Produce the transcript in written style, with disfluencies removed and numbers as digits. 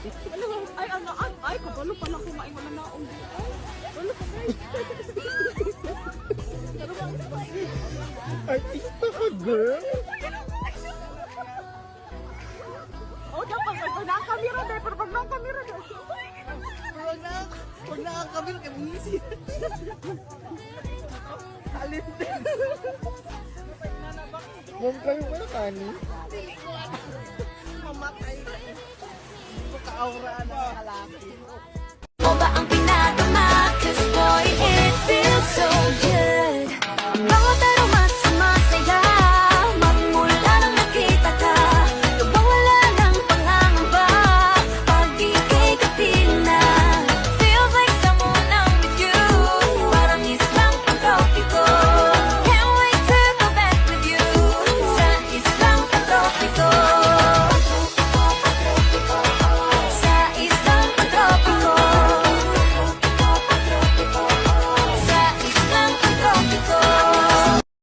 dati. Ay, kabalo pala kumain mo na naong. Wala pa guys. Artista ka, girl. Oh, dapat pag nakakamera dahil, pero pag nakakamera dahil. Huwag na ang kamil kay Misi. Alin din. Mom kayo ba na kani? Mamatay. Pagka-auraan ng kalaki. Mo ba ang pinagama? 'Cause boy, it feels so good.